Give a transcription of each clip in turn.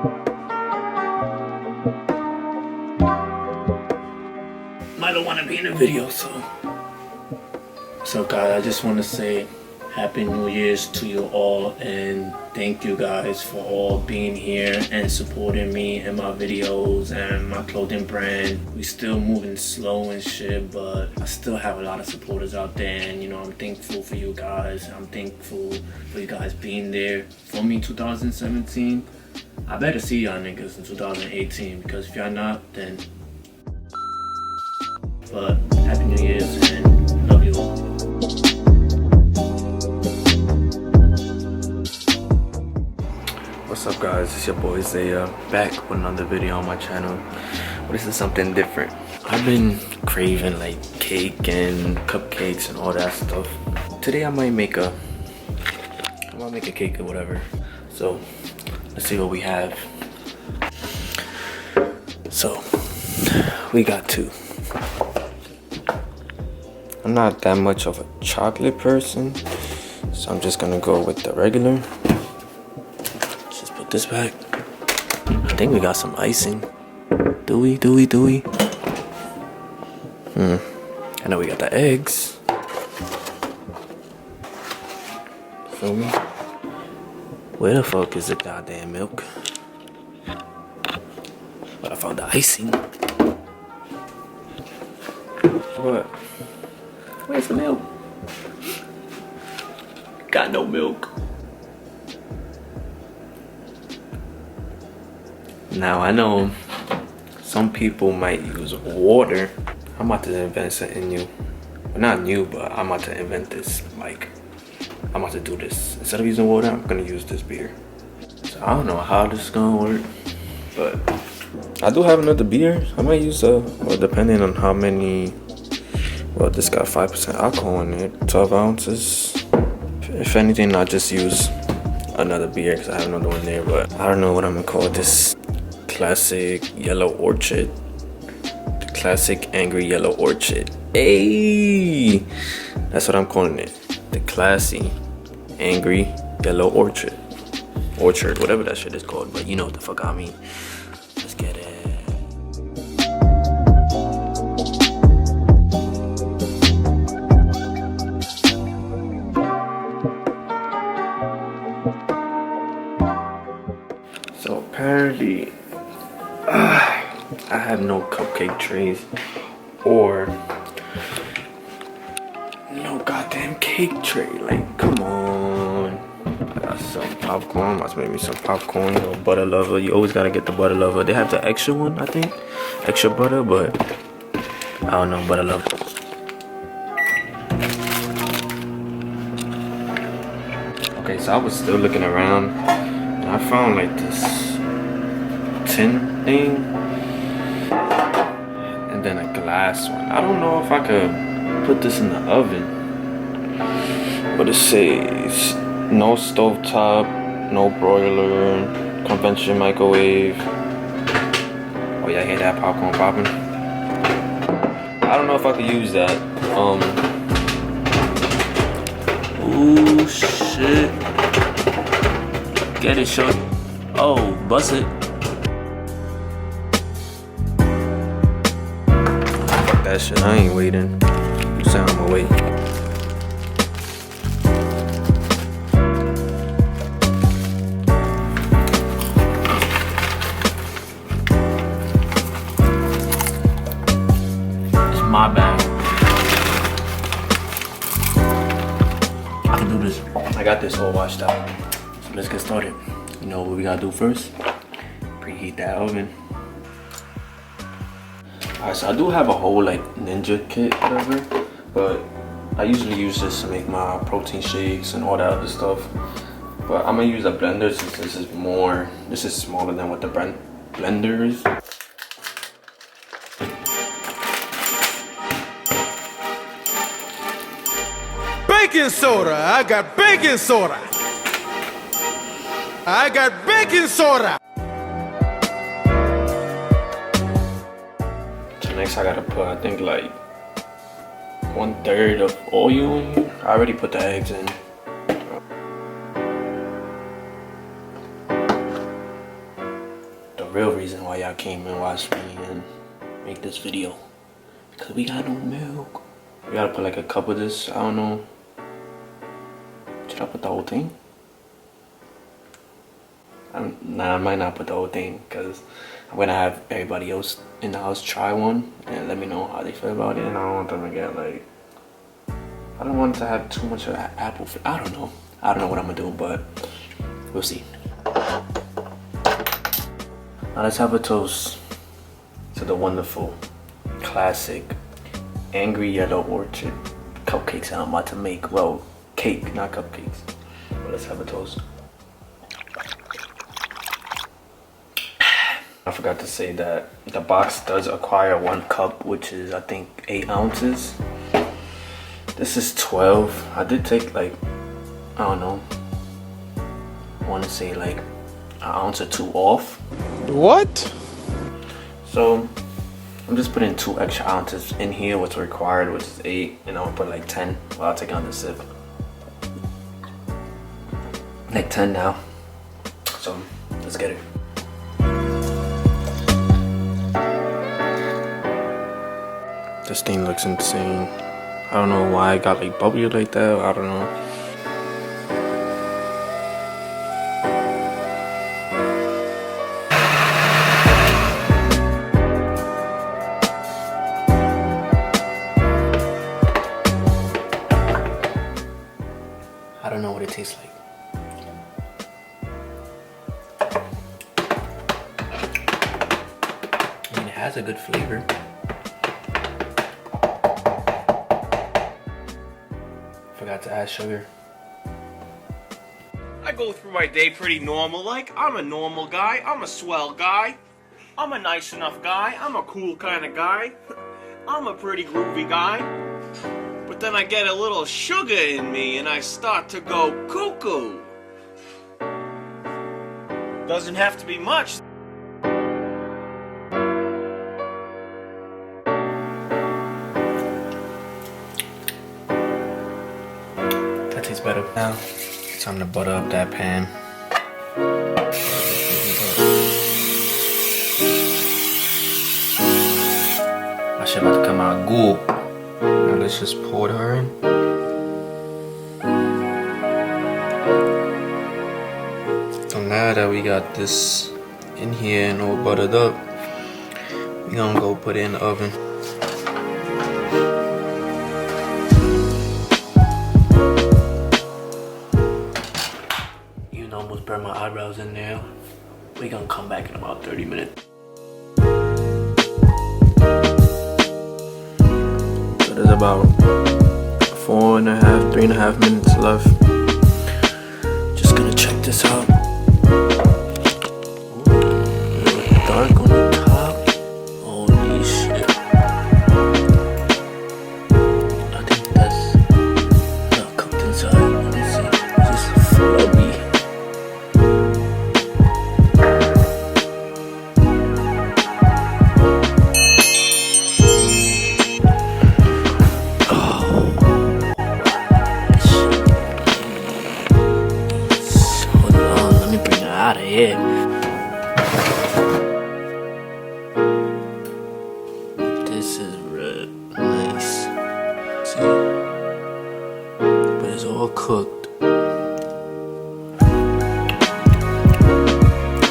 I don't want to be in the video, so guys, I just want to say Happy New Year's to you all, and thank you guys for all being here and supporting me and my videos and my clothing brand. We still moving slow and shit, but I still have a lot of supporters out there, and you know, I'm thankful for you guys. I'm thankful for you guys being there for me in 2017. I better see y'all niggas in 2018, because if y'all not, then but Happy New Year's and love you all. What's up guys, it's your boy Zaya, back with another video on my channel. But this is something different. I've been craving like cake and cupcakes and all that stuff. Today I might make a cake or whatever. So let's see what we have. So we got two. I'm not that much of a chocolate person, so I'm just gonna go with the regular. Let's just put this back. I think we got some icing. Do we? I know we got the eggs. Feel me? Where the fuck is the goddamn milk? But I found the icing. What? Where's the milk? Got no milk. Now I know some people might use water. I'm about to invent something new. Well, not new, but I'm about to invent this. Like, I'm about to do this. Instead of using water, I'm gonna use this beer. So I don't know how this is gonna work, but I do have another beer. I might use well, depending on how many. Well, this got 5% alcohol in it, 12 ounces. If anything, I'll just use another beer because I have another one there, but I don't know what I'm gonna call this. Classic Yellow Orchid. The Classic Angry Yellow Orchid. Hey! That's what I'm calling it. The Classy Angry Yellow Orchid. Orchard, whatever that shit is called, but you know what the fuck I mean. Let's get it. So apparently, I have no cupcake trays or no goddamn cake tray. Like, come on. I got some popcorn. Must make me some popcorn. You know, butter lover. You always gotta get the butter lover. They have the extra one, I think, extra butter, but I don't know, butter lover. Okay, so I was still looking around. I found like this tin thing and then a glass one. I don't know if I could put this in the oven, but it says no stovetop, no broiler, conventional microwave. Oh yeah, I hear that popcorn popping. I don't know if I could use that. Ooh shit. Get it, short. Oh, bust it. Fuck that shit, I ain't waiting. You say I'ma wait. It's my bad. I can do this. I got this all washed out. Let's get started. You know what we gotta do first? Preheat that oven. Alright, so I do have a whole like ninja kit, whatever, but I usually use this to make my protein shakes and all that other stuff. But I'm gonna use a blender since this is smaller than what the blender is. Baking soda! I got baking soda! I got baking soda! So next I gotta put, I think like 1/3 of oil in here. I already put the eggs in. real reason why y'all came and watched me and make this video. Because we got no milk. We gotta put like a cup of this. I don't know. Should I put the whole thing? Nah, I might not put the whole thing because I'm gonna have everybody else in the house try one and let me know how they feel about it. And I don't want them to get like, I don't want to have too much of apple. I don't know what I'm gonna do, but we'll see. Now let's have a toast to the wonderful, classic, Angry Yellow Orchard cupcakes that I'm about to make. Well, cake, not cupcakes. But let's have a toast. I forgot to say that the box does acquire 1 cup, which is I think 8 ounces. This is 12. I did take like, I don't know, I want to say like an ounce or 2 off. What? So I'm just putting 2 extra ounces in here, what's required, which is 8, and I'm gonna put like 10. Well, I'll take on the sip. Like 10 now. So let's get it. This thing looks insane. I don't know why it got like bubbly like that. I don't know. I don't know what it tastes like. I mean, it has a good flavor. Forgot to add sugar. I go through my day pretty normal, like I'm a normal guy, I'm a swell guy, I'm a nice enough guy, I'm a cool kind of guy, I'm a pretty groovy guy. But then I get a little sugar in me and I start to go cuckoo. Doesn't have to be much. That tastes better. Now, it's time to butter up that pan. My shit about to come out good. Now let's just pour her in. So now that we got this in here and all buttered up, we're gonna go put it in the oven. Even almost burned my eyebrows in there. We're gonna come back in about 30 minutes. So there's about 3.5 minutes left. Just gonna check this out. Ooh, dark on the top. Holy shit. I think that's not cooked inside. Let me see. It's just flubby. Out of here. This is real nice. See? But it's all cooked.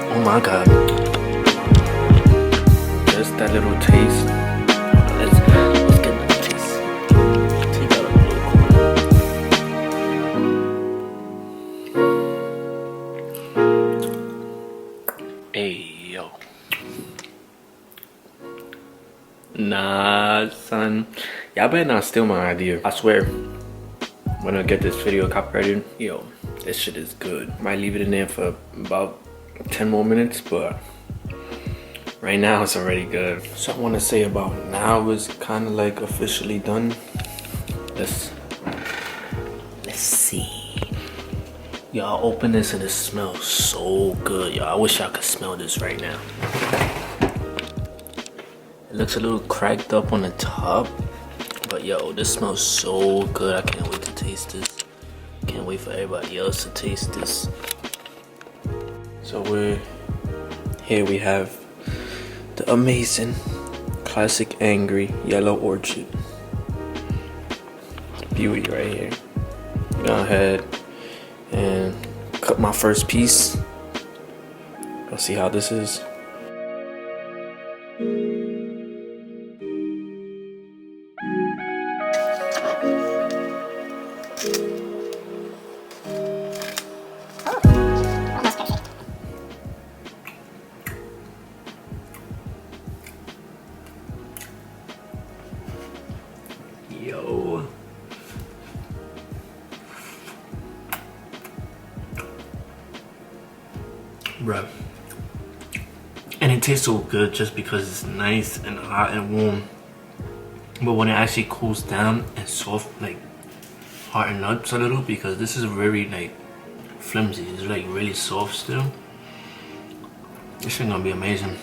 Oh my god. Just that little taste. Let's get that taste. Take out a little corner. Hey, yo. Nah, son. Y'all better not steal my idea. I swear. When I get this video copyrighted, yo, this shit is good. Might leave it in there for about 10 more minutes, but right now it's already good. So I want to say about now is kind of like officially done. Let's see. Y'all open this and it smells so good, y'all. I wish y'all could smell this right now. It looks a little cracked up on the top, but yo, this smells so good. I can't wait to taste this. Can't wait for everybody else to taste this. So we're Here we have the amazing classic angry yellow orchid. Beauty right here. Go ahead and cut my first piece. Let's see how this is. Yo. Bruh. And it tastes so good just because it's nice and hot and warm. But when it actually cools down and soft, like hardens up a little, because this is very like flimsy. It's like really soft still. This is gonna be amazing.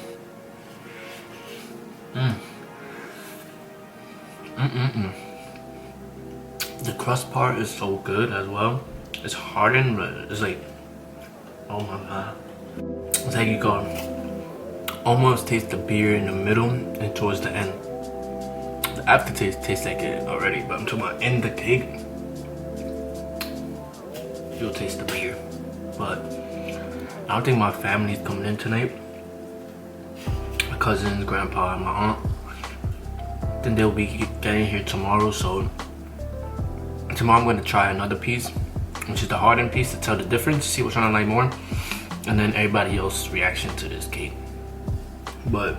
The crust part is so good as well. It's hardened, but it's like, oh my god. It's like you can almost taste the beer in the middle and towards the end. The aftertaste tastes like it already, but I'm talking about in the cake. You'll taste the beer. But I don't think my family's coming in tonight. My cousins, grandpa, and my aunt. Then they'll be getting here tomorrow, so tomorrow I'm going to try another piece, which is the hardened piece, to tell the difference, see which one I like more, and then everybody else's reaction to this cake. But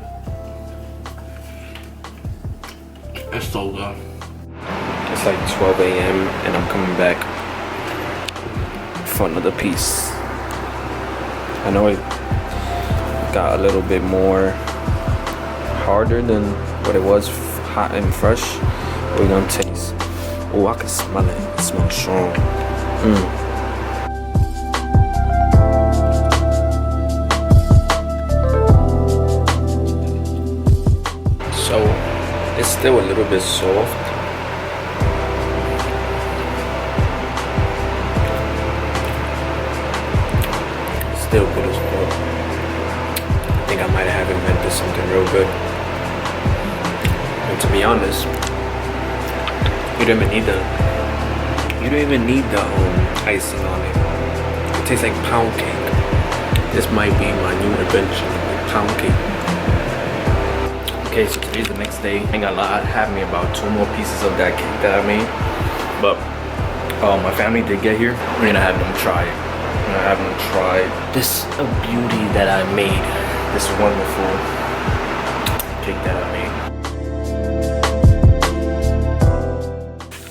it's so good. It's like 12 a.m. and I'm coming back for another piece. I know it got a little bit more harder than what it was hot and fresh. We're gonna taste. Oh, I can smell it. It smells strong. So it's still a little bit soft. Still good as well. I think I might have invented something real good. And to be honest, you don't even need the icing on it. It tastes like pound cake. This might be my new invention, pound cake. Okay, so today's the next day. I ain't gonna lie, I have me about 2 more pieces of that cake that I made. But my family did get here. We're gonna have them try it. We're gonna have them try this beauty that I made. This wonderful cake that I made.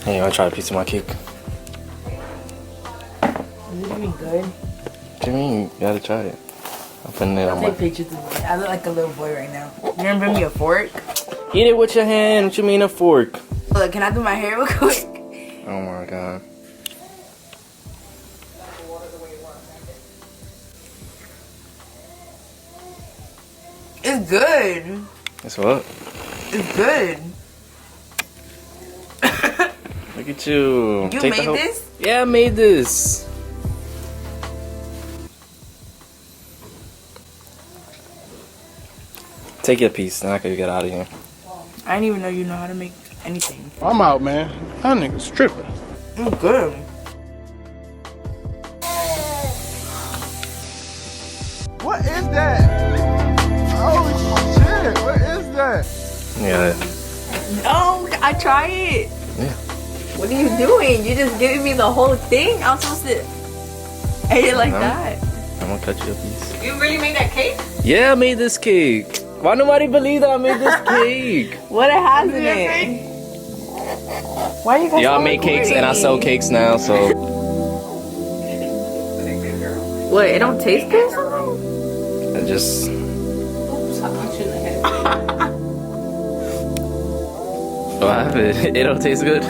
Hey, you wanna try a piece of my cake? Is it even good? What do you mean? You gotta try it. I'm putting it on my... Take pictures of me. I look like a little boy right now. You gonna bring me a fork? Eat it with your hand. What you mean a fork? Look, can I do my hair real quick? Oh my god. It's good. It's what? It's good. Look at you. You made this? Yeah, I made this. Take your piece, then I can get out of here. I didn't even know you know how to make anything. I'm out, man. That nigga's tripping. It's good. What is that? Oh shit! What is that? Yeah. No, I try it. Yeah. What are you doing? You just giving me the whole thing? I'm supposed to eat it like that. I'm gonna cut you a piece. You really made that cake? Yeah, I made this cake. Why nobody believe that I made this cake? What it has in it? Why you guys? Yeah, I make cakes and I sell cakes now, so. What? It don't taste good? I just. What happened? It don't taste good?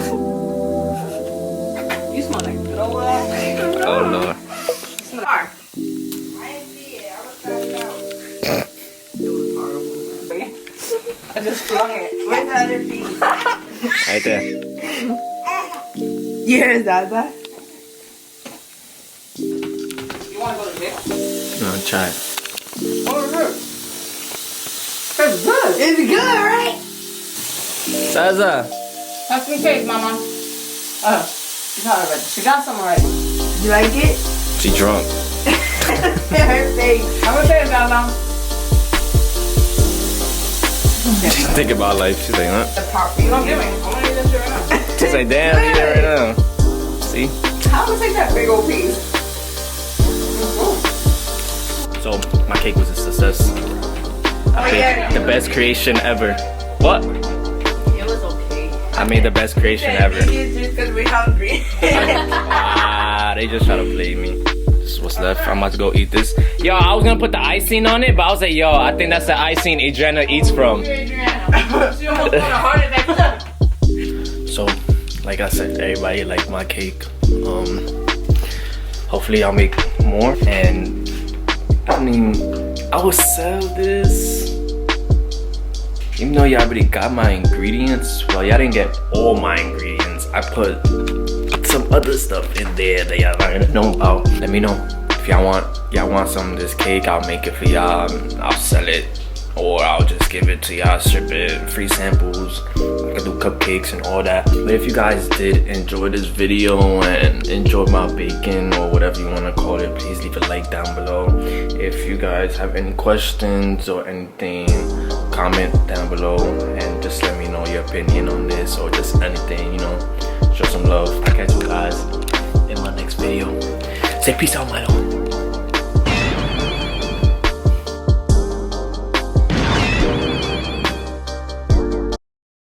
You smell like good. Oh no. Smell. I just flung it. Where's the other piece? Right there. Here's Zaza. You want to go to jail? No, try it. What is it? it's good. It's good, right? Zaza. Pass me cake, mama. She's hot already. She got some already. You like it? She drunk. Her face. How much is that, mom? She's thinking about life. She's like, huh? The part for You you. don't give me. I'm gonna eat that shit right now. She's like, damn, eat it right now. See? How am I take that big old piece? So, my cake was a success. I think the best creation ever. What? It was okay. I made the best creation ever. It's just because we're hungry. They just try to play me. This is what's left. I'm about to go eat this. Yo, I was gonna put the icing on it, but I was like, yo, I think that's the icing Adriana eats from. She almost got a heart attack. So, like I said, everybody liked my cake. Hopefully I'll make more. And I mean, I will sell this. Even though y'all already got my ingredients, well, y'all didn't get all my ingredients. I put some other stuff in there that y'all don't know about. Let me know if y'all want some of this cake. I'll make it for y'all. I'll sell it, or I'll just give it to y'all, ship it, free samples. I can do cupcakes and all that. But if you guys did enjoy this video and enjoy my baking or whatever you want to call it, please leave a like down below. If you guys have any questions or anything, comment down below and just let me know your opinion on this or just anything, you know. Show some love. I'll catch you guys in my next video. Say peace out, my love.